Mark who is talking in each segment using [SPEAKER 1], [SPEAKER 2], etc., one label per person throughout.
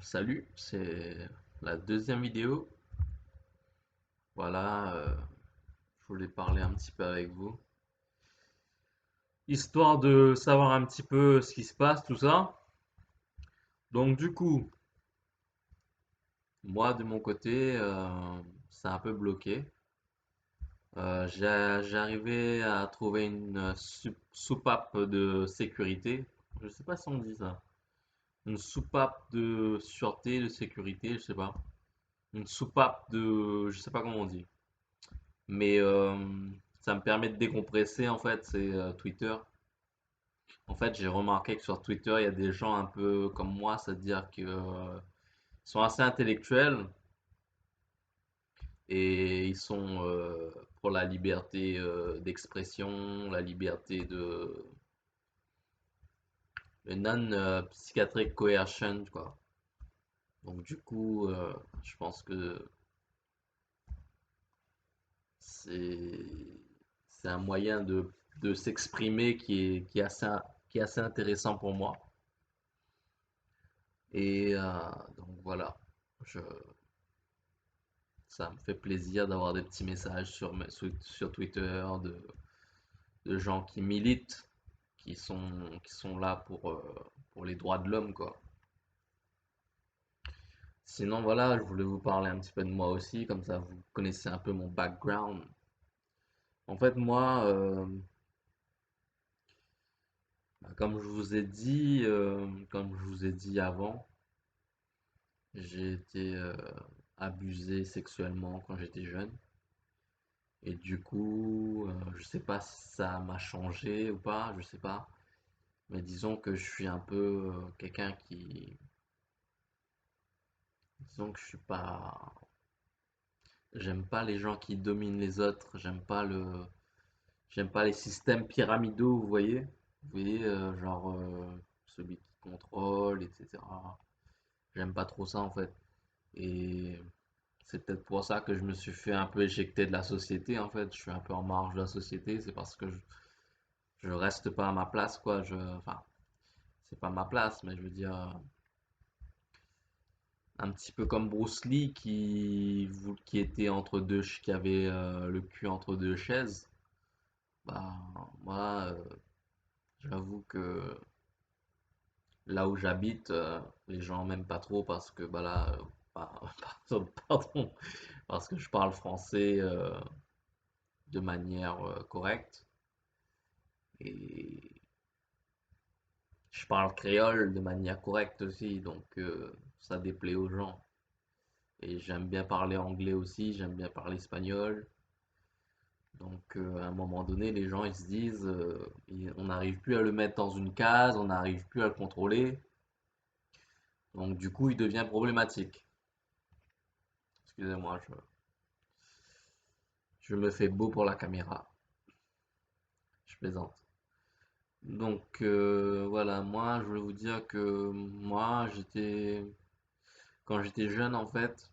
[SPEAKER 1] Salut, c'est la deuxième vidéo. Voilà, je voulais parler un petit peu avec vous, histoire de savoir un petit peu ce qui se passe, tout ça. Donc du coup, moi de mon côté, c'est un peu bloqué. J'ai arrivé à trouver une soupape de sécurité. Je sais pas si on dit ça. Une soupape de sûreté, de sécurité, je sais pas. Une soupape de, je sais pas comment on dit. Mais ça me permet de décompresser en fait, c'est Twitter. En fait, j'ai remarqué que sur Twitter, il y a des gens un peu comme moi, c'est-à-dire que sont assez intellectuels et ils sont pour la liberté d'expression, la liberté de le non-psychiatric coercion, quoi. Donc du coup, je pense que c'est c'est un moyen de s'exprimer qui est assez intéressant pour moi. Et donc voilà, je, ça me fait plaisir d'avoir des petits messages sur Twitter de gens qui militent, qui sont là pour les droits de l'homme, quoi. Sinon, voilà, je voulais vous parler un petit peu de moi aussi, comme ça vous connaissez un peu mon background. En fait, moi, comme je vous ai dit, comme je vous ai dit avant, j'ai été abusé sexuellement quand j'étais jeune. Et du coup, je sais pas si ça m'a changé ou pas, je sais pas. Mais disons que je suis un peu quelqu'un qui, disons que je suis pas, j'aime pas les gens qui dominent les autres. J'aime pas les systèmes pyramidaux, vous voyez. Vous voyez, genre celui qui contrôle, etc. J'aime pas trop ça en fait. Et c'est peut-être pour ça que je me suis fait un peu éjecter de la société en fait. Je suis un peu en marge de la société. C'est parce que je reste pas à ma place, quoi. Enfin, c'est pas ma place, mais je veux dire, un petit peu comme Bruce Lee qui était entre qui avait le cul entre deux chaises. Bah, moi, j'avoue que là où j'habite, les gens m'aiment pas trop parce que, bah là, pardon, parce que je parle français de manière correcte et je parle créole de manière correcte aussi, donc ça déplaît aux gens. Et j'aime bien parler anglais aussi, j'aime bien parler espagnol. Donc à un moment donné, les gens ils se disent, on n'arrive plus à le mettre dans une case, on n'arrive plus à le contrôler. Donc du coup, il devient problématique. Excusez-moi, je me fais beau pour la caméra. Je plaisante. Donc voilà, moi je voulais vous dire que moi quand j'étais jeune en fait,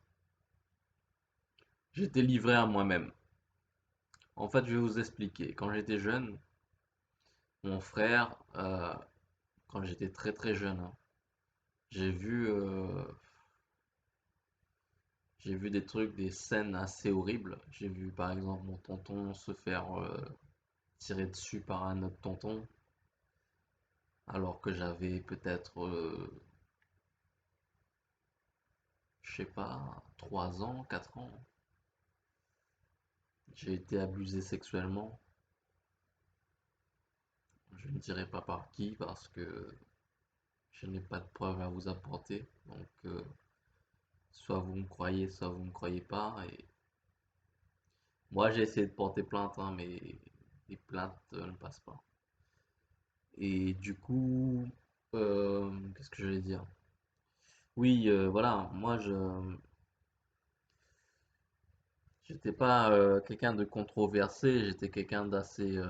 [SPEAKER 1] j'étais livré à moi-même. En fait, je vais vous expliquer. Quand j'étais jeune, mon frère, quand j'étais très très jeune, hein, J'ai vu, euh, j'ai vu des trucs, des scènes assez horribles. J'ai vu par exemple mon tonton se faire tirer dessus par un autre tonton, alors que j'avais peut-être, je sais pas, 3 ans, 4 ans. J'ai été abusé sexuellement. Je ne dirai pas par qui parce que je n'ai pas de preuves à vous apporter. Donc, soit vous me croyez, soit vous ne me croyez pas. Et moi, j'ai essayé de porter plainte, hein, mais les plaintes ne passent pas. Et du coup, qu'est-ce que je vais dire? Oui, voilà, moi j'étais pas quelqu'un de controversé, j'étais quelqu'un d'assez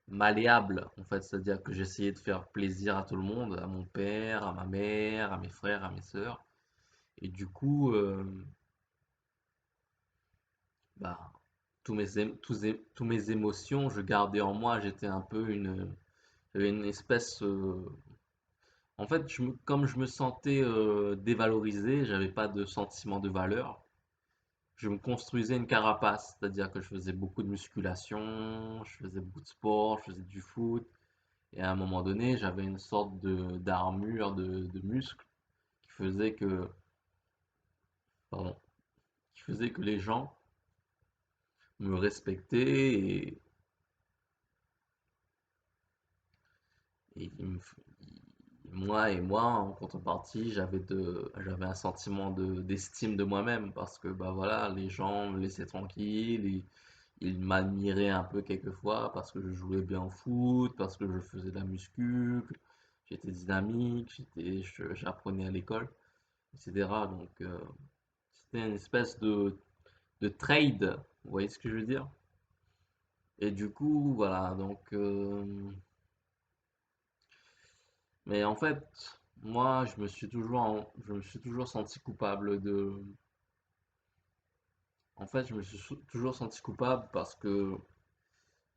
[SPEAKER 1] malléable en fait, c'est-à-dire que j'essayais de faire plaisir à tout le monde, à mon père, à ma mère, à mes frères, à mes sœurs. Et du coup, bah, tous mes émotions, je gardais en moi, j'étais un peu j'avais une espèce En fait, comme je me sentais dévalorisé, j'avais pas de sentiment de valeur. Je me construisais une carapace, c'est-à-dire que je faisais beaucoup de musculation, je faisais beaucoup de sport, je faisais du foot, et à un moment donné, j'avais une sorte de d'armure de muscles qui faisait que, pardon, qui faisait que les gens me respectaient et moi, en contrepartie, j'avais un sentiment d'estime de moi-même parce que bah voilà, les gens me laissaient tranquille, ils m'admiraient un peu quelquefois parce que je jouais bien au foot, parce que je faisais de la muscu, que j'étais dynamique, j'apprenais à l'école, etc. Donc c'était une espèce de trade, vous voyez ce que je veux dire? Et du coup, voilà, donc mais en fait, moi, je me suis toujours senti coupable en fait, je me suis toujours senti coupable parce que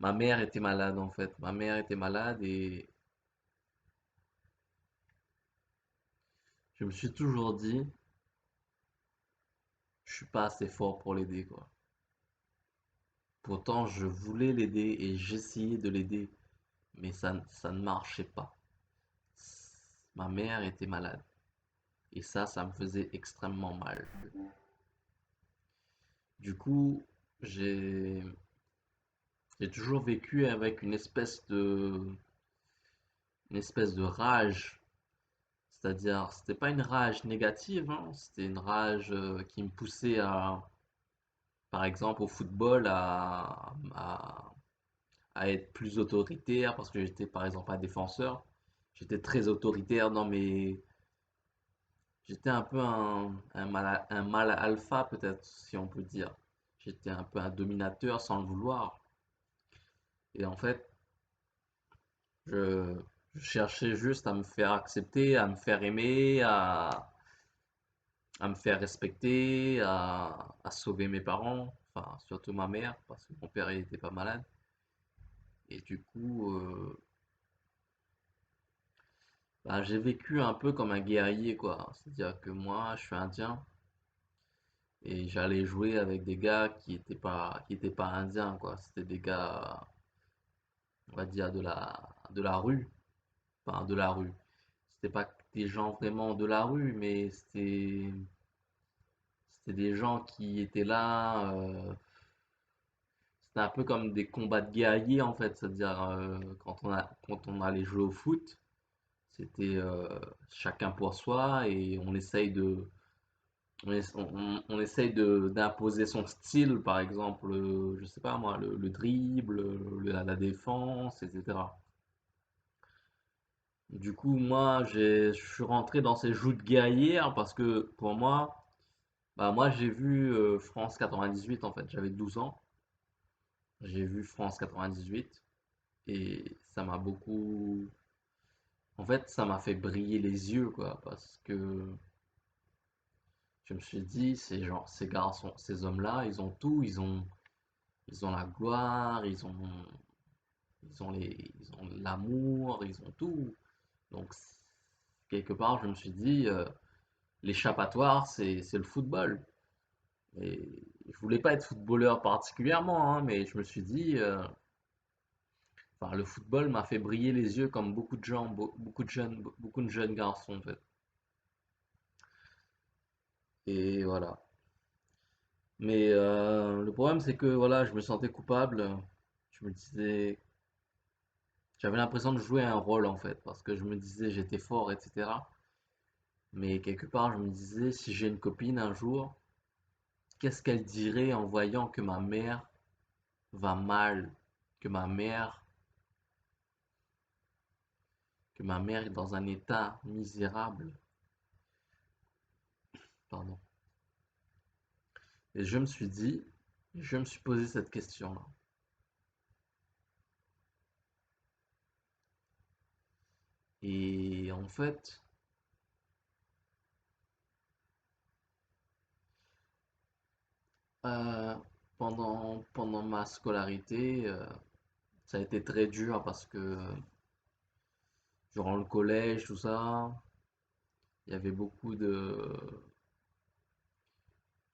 [SPEAKER 1] ma mère était malade, en fait. Ma mère était malade et je me suis toujours dit, je suis pas assez fort pour l'aider, quoi. Pourtant, je voulais l'aider et j'essayais de l'aider, mais ça ne marchait pas. Ma mère était malade et ça me faisait extrêmement mal. Du coup, j'ai j'ai toujours vécu avec une espèce de rage. C'est-à-dire, c'était pas une rage négative, hein, c'était une rage qui me poussait par exemple, au football, à être plus autoritaire parce que j'étais, par exemple, un défenseur. J'étais très autoritaire j'étais un peu un mâle alpha, peut-être, si on peut dire. J'étais un peu un dominateur sans le vouloir. Et en fait, je, je cherchais juste à me faire accepter, à me faire aimer, à me faire respecter, à sauver mes parents, enfin surtout ma mère, parce que mon père il était pas malade. Et du coup, bah, j'ai vécu un peu comme un guerrier, quoi. C'est-à-dire que moi, je suis indien et j'allais jouer avec des gars qui étaient pas indiens, quoi. C'était des gars, on va dire, de la rue, enfin de la rue. C'était pas des gens vraiment de la rue, mais c'était des gens qui étaient là. C'était un peu comme des combats de guerriers en fait, c'est-à-dire quand on allait jouer au foot, c'était chacun pour soi et on essaye d'imposer son style, par exemple, je sais pas moi, le dribble, la défense, etc. Du coup, moi, je suis rentré dans ces joutes guerrières parce que pour moi, bah moi j'ai vu France 98 en fait, j'avais 12 ans, j'ai vu France 98 et ça m'a beaucoup. En fait, ça m'a fait briller les yeux, quoi, parce que je me suis dit, ces garçons, ces hommes-là, ils ont tout, ils ont la gloire, ils ont l'amour, ils ont tout. Donc, quelque part, je me suis dit, l'échappatoire, c'est le football. Et je voulais pas être footballeur particulièrement, hein, mais je me suis dit, enfin, le football m'a fait briller les yeux comme beaucoup de gens, beaucoup de jeunes garçons, en fait. Et voilà. Mais le problème, c'est que voilà, je me sentais coupable. Je me disais, j'avais l'impression de jouer un rôle en fait, parce que je me disais j'étais fort, etc. Mais quelque part, je me disais, si j'ai une copine un jour, qu'est-ce qu'elle dirait en voyant que ma mère va mal, que ma mère, que ma mère est dans un état misérable, pardon. Et je me suis posé cette question-là. Et en fait, euh, pendant ma scolarité, ça a été très dur parce que durant le collège, tout ça, il y avait beaucoup de...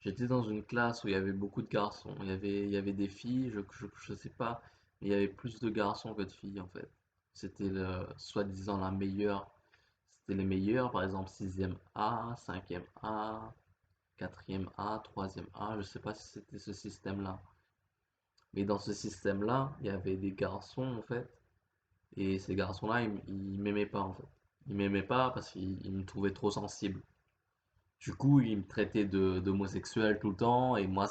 [SPEAKER 1] J'étais dans une classe où il y avait beaucoup de garçons. Il y avait des filles, je sais pas, mais il y avait plus de garçons que de filles en fait. C'était soi-disant la meilleure. C'était les meilleurs, par exemple sixième A, cinquième A, quatrième A, troisième A. Je sais pas si c'était ce système-là. Mais dans ce système-là, il y avait des garçons en fait. Et ces garçons-là, ils m'aimaient pas en fait. Ils m'aimaient pas parce qu'ils me trouvaient trop sensible. Du coup, ils me traitaient d'homosexuel tout le temps et moi,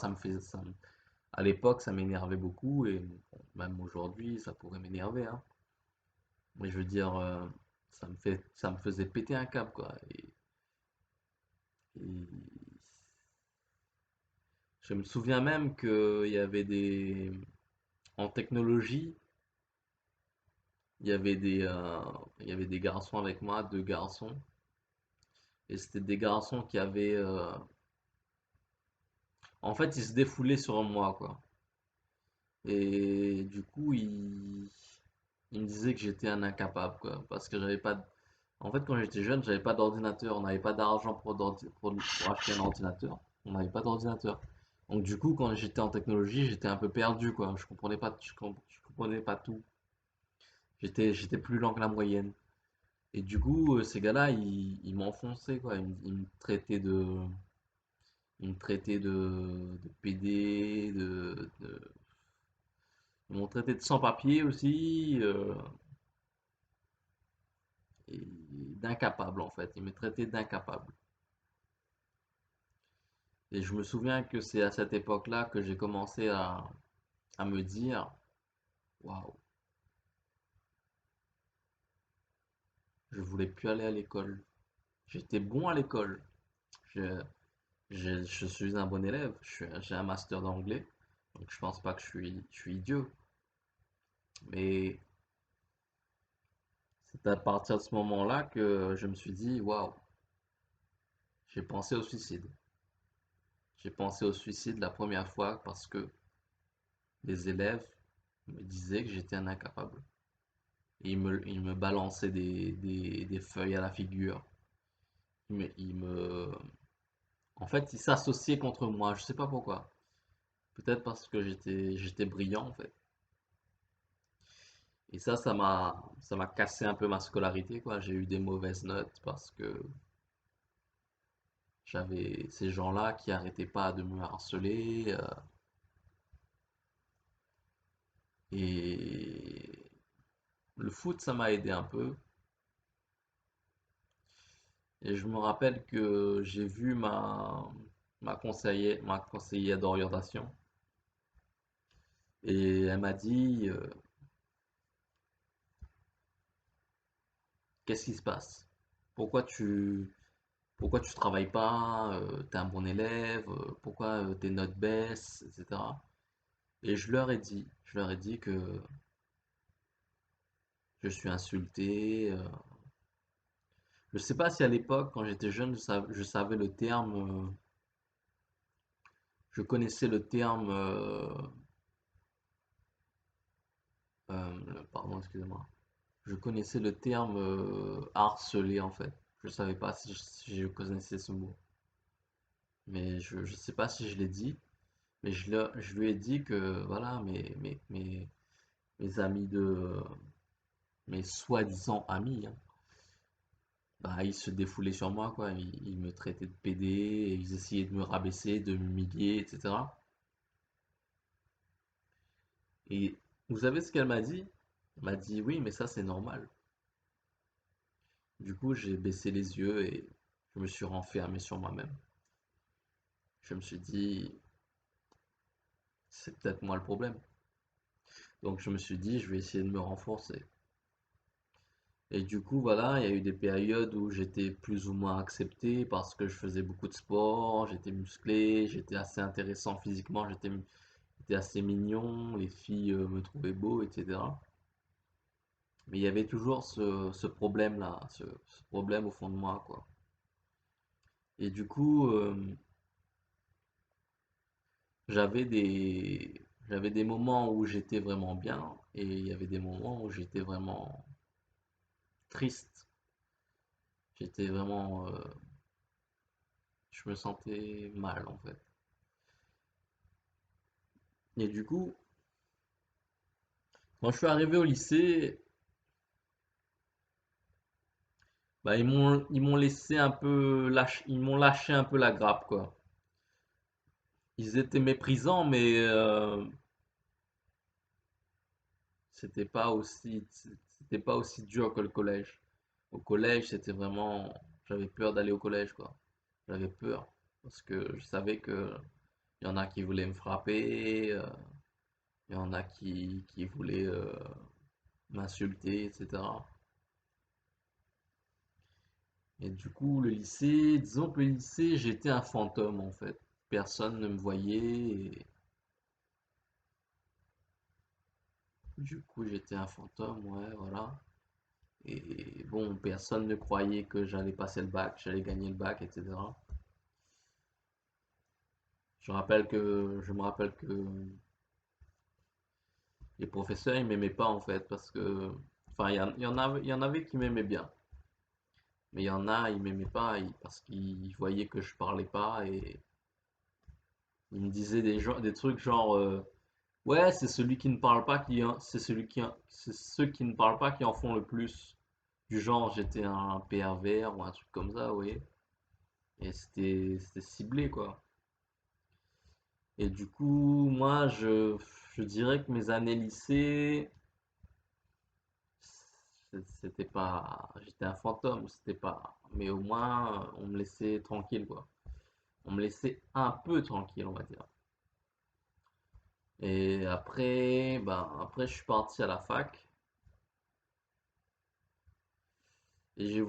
[SPEAKER 1] à l'époque, ça m'énervait beaucoup et bon, même aujourd'hui, ça pourrait m'énerver, hein. Mais je veux dire, ça me faisait péter un câble, quoi. Et je me souviens même qu'il y avait en technologie, il y avait des garçons avec moi, deux garçons, et c'était des garçons qui avaient, en fait, ils se défoulaient sur moi, quoi. Et du coup, il me disait que j'étais un incapable, quoi, parce que j'avais pas. En fait, quand j'étais jeune, j'avais pas d'ordinateur, on n'avait pas d'argent pour acheter un ordinateur, on n'avait pas d'ordinateur. Donc du coup, quand j'étais en technologie, j'étais un peu perdu, quoi. Je comprenais pas tout. J'étais plus lent que la moyenne. Et du coup, ces gars-là, ils m'enfonçaient, quoi. Ils me traitaient de PD, ils m'ont traité de sans-papier aussi. Et d'incapable en fait. Il me traitait d'incapable. Et je me souviens que c'est à cette époque-là que j'ai commencé à me dire, waouh, je voulais plus aller à l'école. J'étais bon à l'école. Je, je suis un bon élève. J'ai un master d'anglais. Donc je pense pas que je suis idiot. Mais c'est à partir de ce moment-là que je me suis dit, waouh, j'ai pensé au suicide. J'ai pensé au suicide la première fois parce que les élèves me disaient que j'étais un incapable. Et il me balançait des feuilles à la figure. Il me... En fait, il s'associait contre moi. Je sais pas pourquoi. Peut-être parce que j'étais brillant, en fait. Et ça m'a cassé un peu ma scolarité, quoi. J'ai eu des mauvaises notes parce que j'avais ces gens-là qui arrêtaient pas de me harceler. Et le foot, ça m'a aidé un peu. Et je me rappelle que j'ai vu ma conseillère d'orientation. Et elle m'a dit, qu'est-ce qui se passe? Pourquoi pourquoi tu travailles pas? T'es un bon élève? Pourquoi tes notes baissent? Etc. Et je leur ai dit que je suis insulté. Je sais pas si à l'époque, quand j'étais jeune, je savais le terme, je connaissais le terme, pardon, excusez-moi. Je connaissais le terme harcelé en fait. Je savais pas si je connaissais ce mot. Mais je sais pas si je l'ai dit. Mais je lui ai dit que voilà, mes amis mes soi-disant amis, hein, bah, ils se défoulaient sur moi, quoi. Ils me traitaient de PD, ils essayaient de me rabaisser, de m'humilier, etc. Et vous savez ce qu'elle m'a dit? Elle m'a dit oui, mais ça c'est normal. Du coup, j'ai baissé les yeux et je me suis renfermé sur moi-même. Je me suis dit, c'est peut-être moi le problème. Donc je me suis dit, je vais essayer de me renforcer. Et du coup, voilà, il y a eu des périodes où j'étais plus ou moins accepté parce que je faisais beaucoup de sport, j'étais musclé, j'étais assez intéressant physiquement, j'étais assez mignon, les filles me trouvaient beau, etc. Mais il y avait toujours ce problème-là, ce problème au fond de moi, quoi. Et du coup, j'avais des moments où j'étais vraiment bien et il y avait des moments où j'étais vraiment triste. J'étais vraiment, je me sentais mal en fait. Et du coup, quand je suis arrivé au lycée, bah, ils m'ont laissé un peu ils m'ont lâché un peu la grappe quoi. Ils étaient méprisants, mais c'était pas aussi dur que le collège. Au collège, c'était vraiment, j'avais peur d'aller au collège quoi. J'avais peur parce que je savais que il y en a qui voulaient me frapper, il y en a qui voulaient m'insulter, etc. Et du coup, le lycée, disons que le lycée, j'étais un fantôme en fait. Personne ne me voyait et du coup, j'étais un fantôme, ouais, voilà. Et bon, personne ne croyait que j'allais passer le bac, j'allais gagner le bac, etc. Je me rappelle que les professeurs, ils m'aimaient pas en fait parce que, enfin, il y en avait qui m'aimaient bien. Mais il y en a, ils m'aimaient pas parce qu'ils voyaient que je parlais pas et ils me disaient des trucs genre ouais, c'est celui qui ne parle pas c'est ceux qui ne parlent pas qui en font le plus. Du genre j'étais un pervers ou un truc comme ça, oui. Et c'était ciblé quoi. Et du coup, moi je dirais que mes années lycée c'était pas j'étais un fantôme, c'était pas mais au moins on me laissait tranquille quoi. On me laissait un peu tranquille, on va dire. Et après, ben, après, je suis parti à la fac et je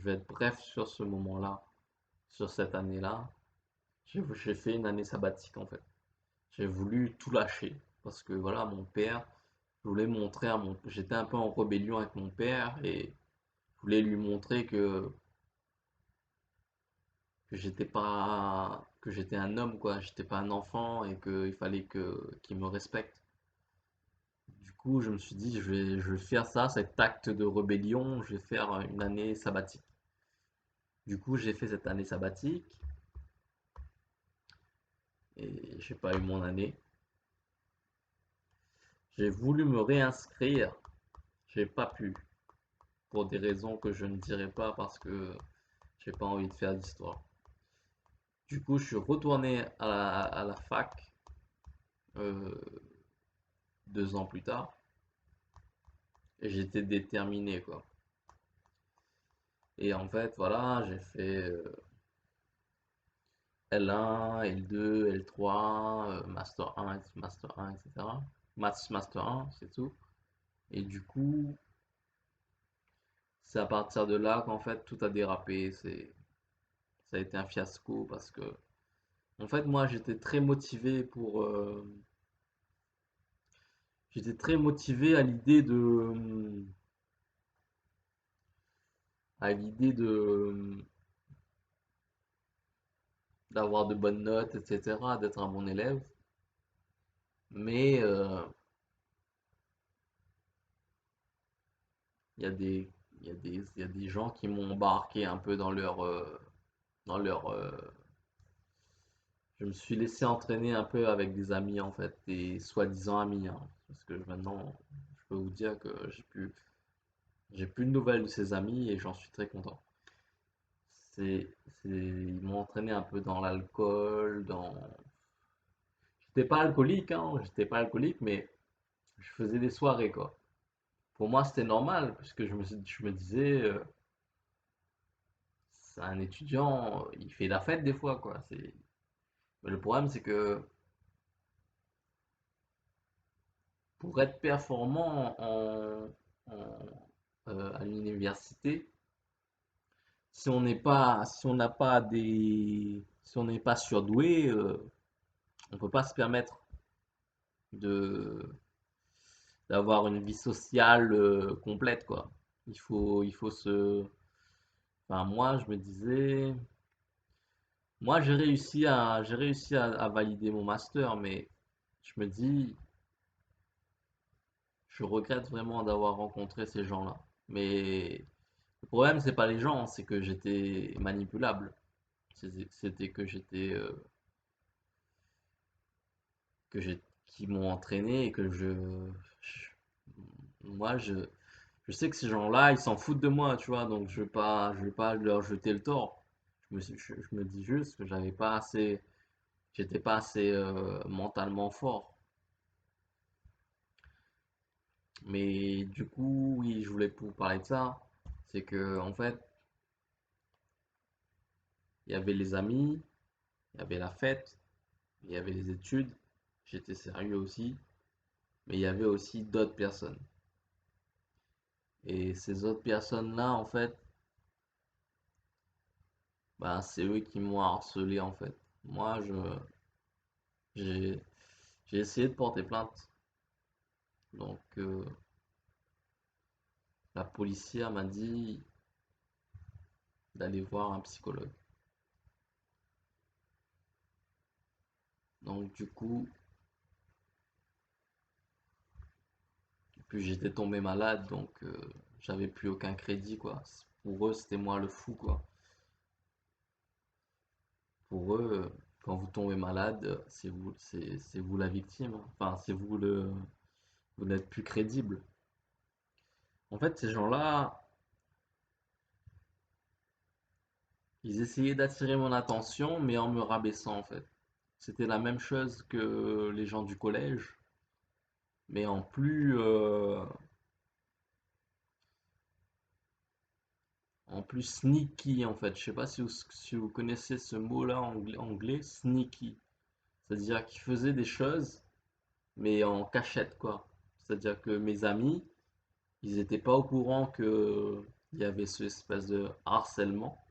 [SPEAKER 1] vais être bref sur ce moment-là, sur cette année-là. J'ai fait une année sabbatique en fait. J'ai voulu tout lâcher parce que voilà, mon père, je voulais montrer j'étais un peu en rébellion avec mon père et je voulais lui montrer que j'étais un homme quoi, j'étais pas un enfant et qu'il fallait qu'il me respecte. Du coup, je me suis dit, je vais faire ça, cet acte de rébellion, je vais faire une année sabbatique. Du coup, j'ai fait cette année sabbatique et j'ai pas eu mon année. J'ai voulu me réinscrire, j'ai pas pu, pour des raisons que je ne dirai pas parce que j'ai pas envie de faire d'histoire. Du coup, je suis retourné à la fac euh, 2 ans plus tard et j'étais déterminé quoi. Et en fait, voilà, j'ai fait L1, L2, L3, Master 1, Master 1, etc. Master 1, c'est tout. Et du coup, c'est à partir de là qu'en fait tout a dérapé. Ça a été un fiasco parce que, en fait, moi j'étais très motivé d'avoir de bonnes notes, etc., d'être un bon élève. Mais il y a des, il y a des gens qui m'ont embarqué un peu dans leur je me suis laissé entraîner un peu avec des amis en fait, des soi-disant amis, hein. Parce que maintenant, je peux vous dire que j'ai plus de nouvelles de ces amis et j'en suis très content. Ils m'ont entraîné un peu dans l'alcool, J'étais pas alcoolique, hein, j'étais pas alcoolique, mais je faisais des soirées quoi. Pour moi, c'était normal, puisque je me disais, c'est un étudiant, il fait la fête des fois quoi. Mais le problème, c'est que pour être performant à l'université, si on n'est pas surdoué, on peut pas se permettre de d'avoir une vie sociale complète, quoi. Enfin, moi, je me disais, moi, j'ai réussi à valider mon master, mais je me dis, je regrette vraiment d'avoir rencontré ces gens-là. Mais le problème, c'est pas les gens, c'est que j'étais manipulable. C'était que que j'ai, qui m'ont entraîné et que je- moi, je sais que ces gens-là, ils s'en foutent de moi, tu vois, donc je vais pas leur jeter le tort. Je me dis juste que j'étais pas assez mentalement fort. Mais du coup, oui, je voulais vous parler de ça. C'est que, en fait, il y avait les amis, il y avait la fête, il y avait les études. J'étais sérieux aussi, mais il y avait aussi d'autres personnes. Et ces autres personnes-là, en fait, bah, c'est eux qui m'ont harcelé, en fait. Moi, j'ai, j'ai essayé de porter plainte. Donc, la policière m'a dit d'aller voir un psychologue. Donc, du coup, puis j'étais tombé malade, donc j'avais plus aucun crédit, quoi. Pour eux, c'était moi le fou, quoi. Pour eux, quand vous tombez malade, c'est vous la victime, hein. Enfin, vous n'êtes plus crédible. En fait, ces gens-là, ils essayaient d'attirer mon attention, mais en me rabaissant, en fait. C'était la même chose que les gens du collège, mais en plus sneaky, en fait. Je sais pas si vous connaissez ce mot-là anglais, sneaky. C'est-à-dire qu'ils faisaient des choses, mais en cachette, quoi. C'est-à-dire que mes amis, ils n'étaient pas au courant que il y avait ce espèce de harcèlement.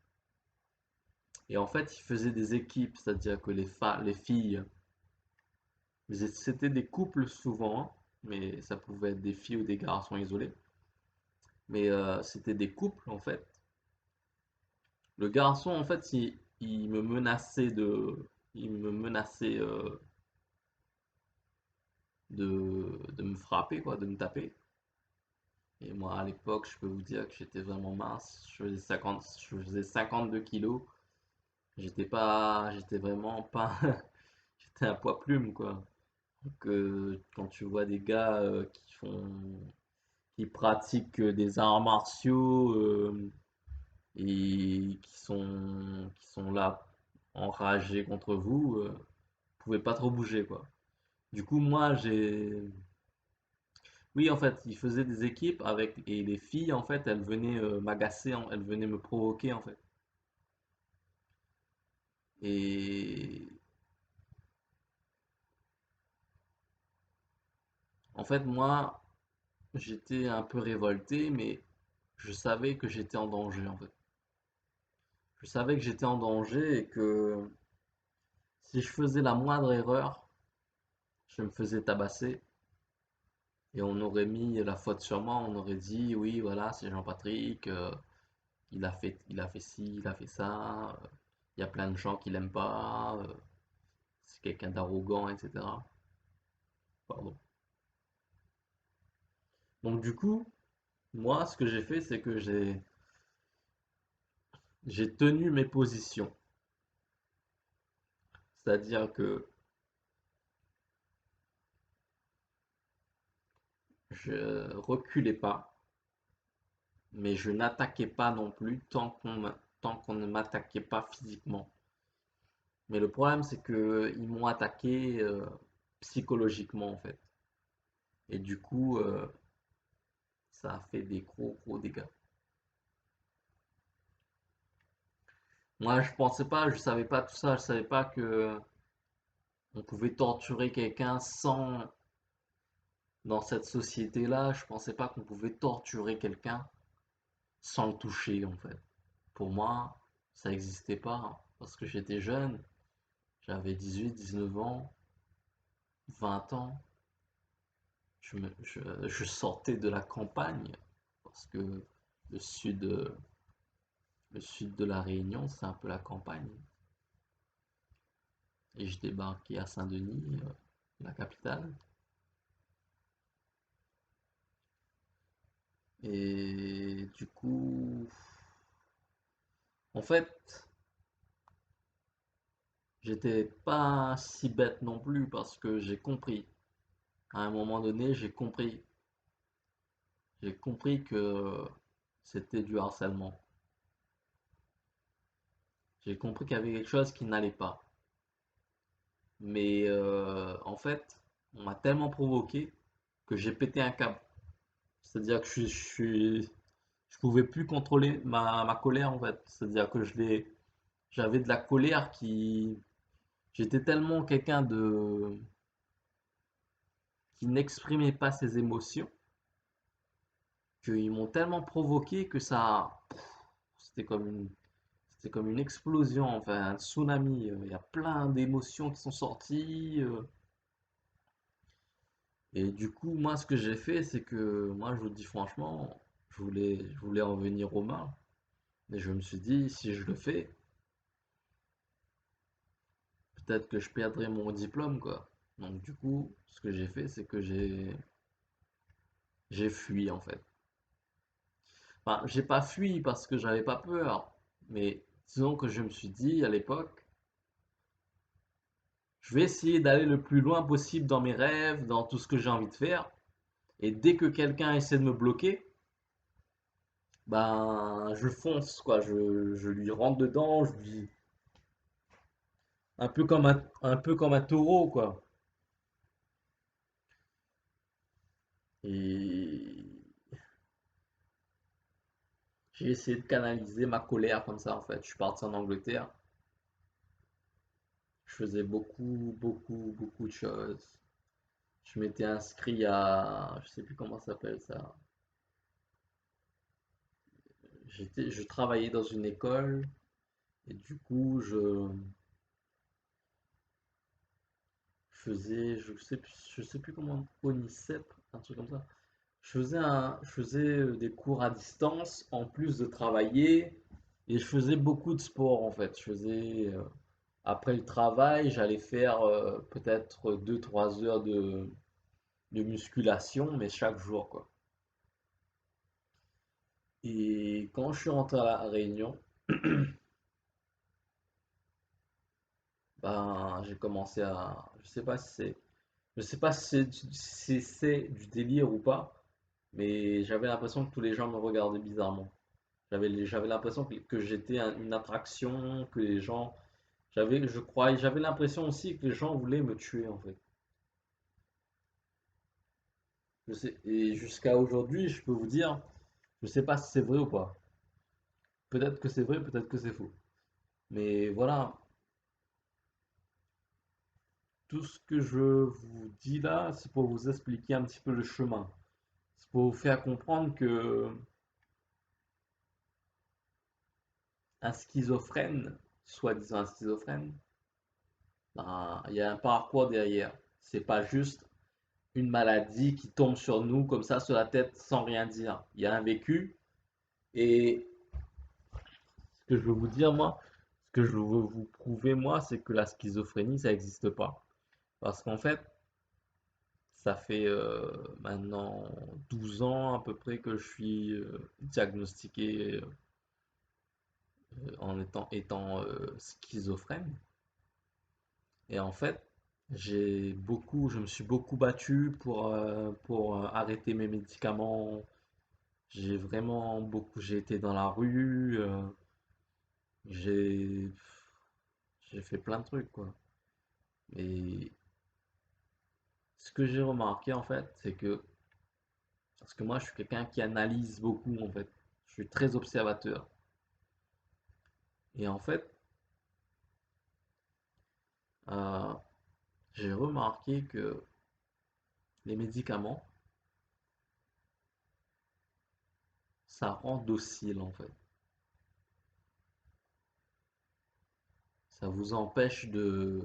[SPEAKER 1] Et en fait, ils faisaient des équipes, c'est-à-dire que les filles, c'était des couples souvent, hein, mais ça pouvait être des filles ou des garçons isolés. Mais c'était des couples, en fait. Le garçon, en fait, il me menaçait de me frapper, quoi, de me taper. Et moi, à l'époque, je peux vous dire que j'étais vraiment mince. Je faisais 52 kilos. J'étais vraiment pas, j'étais un poids plume, quoi. Donc, quand tu vois des gars qui pratiquent des arts martiaux et qui sont là enragés contre vous, vous pouvez pas trop bouger, quoi. Du coup, oui, en fait, ils faisaient des équipes et les filles, en fait, elles venaient m'agacer, elles venaient me provoquer, en fait. Et en fait, moi, j'étais un peu révolté, mais je savais que j'étais en danger, en fait. Je savais que j'étais en danger et que si je faisais la moindre erreur, je me faisais tabasser et on aurait mis la faute sur moi. On aurait dit, oui, voilà, c'est Jean-Patrick, il a fait ci, il a fait ça, il y a plein de gens qui l'aiment pas, c'est quelqu'un d'arrogant, etc. Pardon. Donc du coup, moi, ce que j'ai fait, c'est que j'ai tenu mes positions. C'est-à-dire que je reculais pas, mais je n'attaquais pas non plus tant qu'on ne m'attaquait pas physiquement. Mais le problème, c'est que ils m'ont attaqué psychologiquement en fait. Et du coup, ça a fait des gros gros dégâts. Moi, je pensais pas, je savais pas tout ça, je savais pas que on pouvait torturer quelqu'un sans dans cette société-là, je pensais pas qu'on pouvait torturer quelqu'un sans le toucher en fait. Pour moi, ça n'existait pas hein, parce que j'étais jeune, j'avais 18, 19 ans, 20 ans. Je sortais de la campagne parce que le sud, euh, le sud de la Réunion, c'est un peu la campagne. Et je débarquais à Saint-Denis, la capitale. Et du coup, en fait, j'étais pas si bête non plus parce que j'ai compris. À un moment donné, j'ai compris que c'était du harcèlement. J'ai compris qu'il y avait quelque chose qui n'allait pas. Mais en fait, on m'a tellement provoqué que j'ai pété un câble. C'est-à-dire que je pouvais plus contrôler ma colère en fait. C'est-à-dire que j'avais de la colère j'étais tellement quelqu'un qui n'exprimait pas ses émotions qu'ils m'ont tellement provoqué que c'était comme c'était comme une explosion, enfin un tsunami. Il y a plein d'émotions qui sont sorties. Et du coup, moi, ce que j'ai fait, c'est que moi, je vous dis franchement, je voulais en venir aux mains. Et je me suis dit, si je le fais, peut-être que je perdrai mon diplôme, quoi. Donc du coup, ce que j'ai fait, c'est que j'ai fui en fait. Enfin, j'ai pas fui parce que j'avais pas peur, mais disons que je me suis dit à l'époque, je vais essayer d'aller le plus loin possible dans mes rêves, dans tout ce que j'ai envie de faire. Et dès que quelqu'un essaie de me bloquer, ben je fonce quoi. Je lui rentre dedans, je lui un peu comme un taureau quoi. Et j'ai essayé de canaliser ma colère comme ça en fait. Je suis parti en Angleterre. Je faisais beaucoup de choses. Je m'étais inscrit je sais plus comment ça s'appelle ça. Je travaillais dans une école et du coup, je sais plus comment, Onicep, un truc comme ça. Je faisais des cours à distance en plus de travailler et je faisais beaucoup de sport en fait. Après le travail, j'allais faire peut-être 2 3 heures de musculation, mais chaque jour quoi. Et quand je suis rentré à la Réunion, ben, j'ai commencé à, je sais pas si c'est du délire ou pas, mais j'avais l'impression que tous les gens me regardaient bizarrement. J'avais l'impression que j'étais une attraction, que les gens, j'avais l'impression aussi que les gens voulaient me tuer en fait. Et jusqu'à aujourd'hui, je peux vous dire, je sais pas si c'est vrai ou pas. Peut-être que c'est vrai, peut-être que c'est faux. Mais voilà, tout ce que je vous dis là, c'est pour vous expliquer un petit peu le chemin. C'est pour vous faire comprendre que un schizophrène, soi-disant un schizophrène, ben, il y a un parcours derrière. C'est pas juste une maladie qui tombe sur nous comme ça sur la tête sans rien dire. Il y a un vécu et ce que je veux vous dire moi, ce que je veux vous prouver moi, c'est que la schizophrénie ça n'existe pas. Parce qu'en fait, ça fait maintenant 12 ans à peu près que je suis diagnostiqué étant schizophrène. Et en fait, je me suis beaucoup battu pour arrêter mes médicaments. J'ai été dans la rue, j'ai, j'ai fait plein de trucs, quoi. Et ce que j'ai remarqué, en fait, c'est que, parce que moi, je suis quelqu'un qui analyse beaucoup, en fait. Je suis très observateur. Et en fait, euh, j'ai remarqué que les médicaments, ça rend docile, en fait. Ça vous empêche de,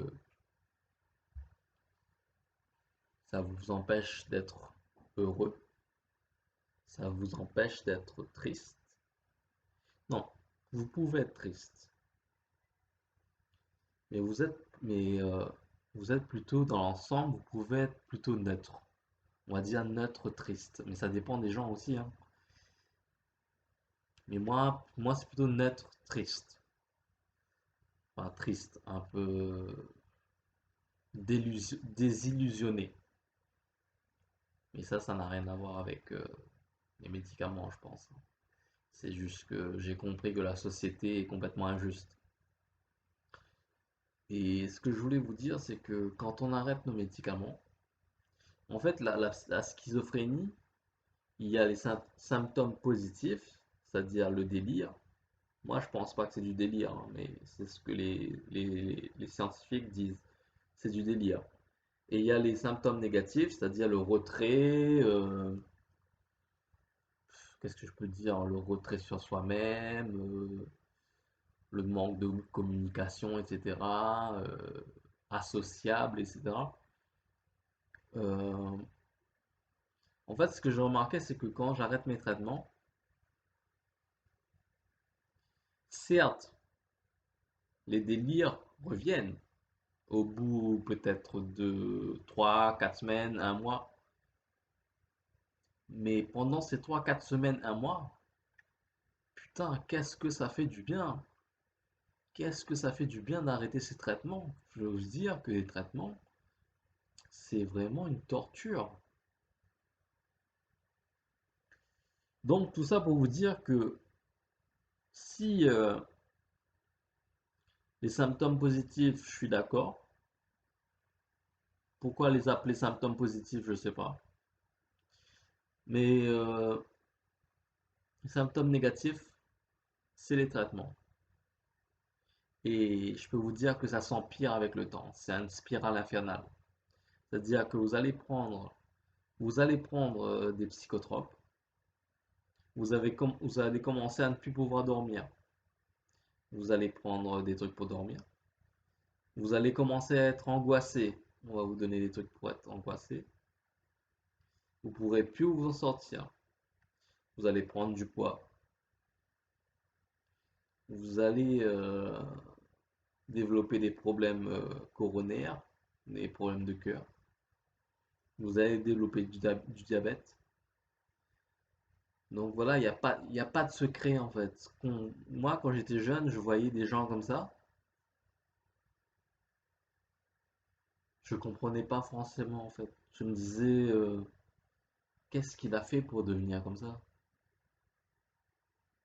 [SPEAKER 1] Ça vous empêche d'être heureux, ça vous empêche d'être triste. Non, vous pouvez être triste, mais vous êtes plutôt dans l'ensemble, vous pouvez être plutôt neutre. On va dire neutre triste, mais ça dépend des gens aussi, hein. Mais moi c'est plutôt neutre, triste. Enfin, triste, un peu désillusionné. Mais ça n'a rien à voir avec les médicaments, je pense. C'est juste que j'ai compris que la société est complètement injuste. Et ce que je voulais vous dire, c'est que quand on arrête nos médicaments, en fait, la schizophrénie, il y a les symptômes positifs, c'est-à-dire le délire. Moi, je pense pas que c'est du délire, hein, mais c'est ce que les scientifiques disent. C'est du délire. Et il y a les symptômes négatifs, c'est-à-dire le retrait, qu'est-ce que je peux dire, le retrait sur soi-même, le manque de communication, etc., associable, etc. Euh, En fait, ce que j'ai remarqué, c'est que quand j'arrête mes traitements, certes, les délires reviennent au bout peut-être de 3, 4 semaines, un mois. Mais pendant ces 3, 4 semaines, un mois, putain, qu'est-ce que ça fait du bien? Qu'est-ce que ça fait du bien d'arrêter ces traitements? Je veux dire que les traitements, c'est vraiment une torture. Donc tout ça pour vous dire que si les symptômes positifs, je suis d'accord. Pourquoi les appeler symptômes positifs, je ne sais pas. Mais les symptômes négatifs, c'est les traitements. Et je peux vous dire que ça s'empire avec le temps. C'est une spirale infernale. C'est-à-dire que vous allez prendre des psychotropes. Vous allez commencer à ne plus pouvoir dormir. Vous allez prendre des trucs pour dormir. Vous allez commencer à être angoissé. On va vous donner des trucs pour être angoissé. Vous pourrez plus vous en sortir. Vous allez prendre du poids. Vous allez développer des problèmes coronaires, des problèmes de cœur. Vous allez développer du diabète. Donc voilà, il y a pas de secret en fait. Moi, quand j'étais jeune, je voyais des gens comme ça. Je comprenais pas forcément en fait. Je me disais, qu'est-ce qu'il a fait pour devenir comme ça?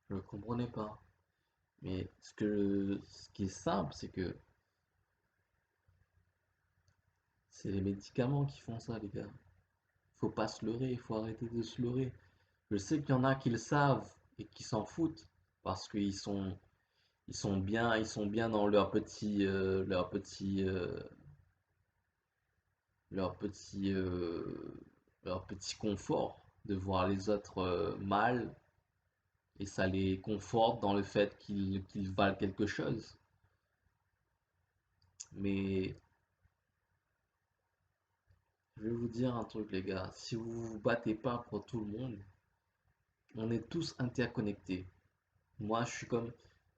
[SPEAKER 1] Je ne comprenais pas. Mais ce qui est simple, c'est que c'est les médicaments qui font ça, les gars. Faut pas se leurrer, il faut arrêter de se leurrer. Je sais qu'il y en a qui le savent et qui s'en foutent parce ils sont bien dans leur petit, leur petit confort de voir les autres mal et ça les conforte dans le fait qu'ils valent quelque chose. Mais je vais vous dire un truc, les gars, si vous vous battez pas pour tout le monde, on est tous interconnectés. Moi, je suis comme,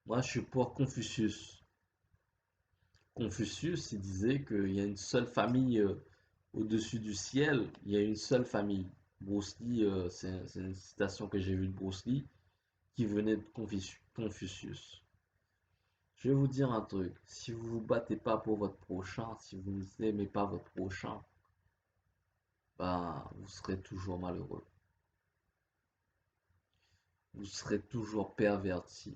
[SPEAKER 1] moi, je suis pour Confucius. Confucius, il disait qu'il y a une seule famille au-dessus du ciel, il y a une seule famille. Bruce Lee, c'est une citation que j'ai vue de Bruce Lee qui venait de Confucius. Je vais vous dire un truc, si vous vous battez pas pour votre prochain, si vous n'aimez pas votre prochain, bah, vous serez toujours malheureux. Vous serez toujours perverti.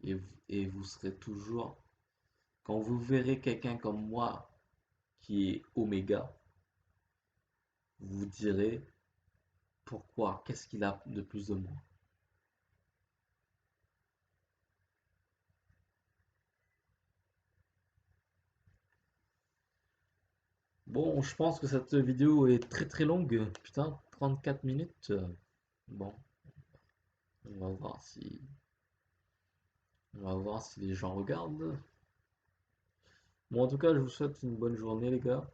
[SPEAKER 1] Et vous serez toujours... Quand vous verrez quelqu'un comme moi qui est oméga, vous vous direz pourquoi, qu'est-ce qu'il a de plus de moi. Bon, je pense que cette vidéo est très très longue. Putain, 34 minutes. Bon, on va voir si, on va voir si les gens regardent. Bon, en tout cas, je vous souhaite une bonne journée, les gars.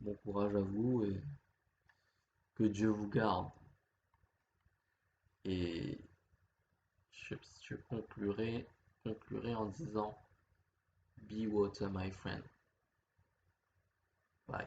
[SPEAKER 1] Bon courage à vous et que Dieu vous garde. Et je, je conclurai en disant Be water, my friend. Bye.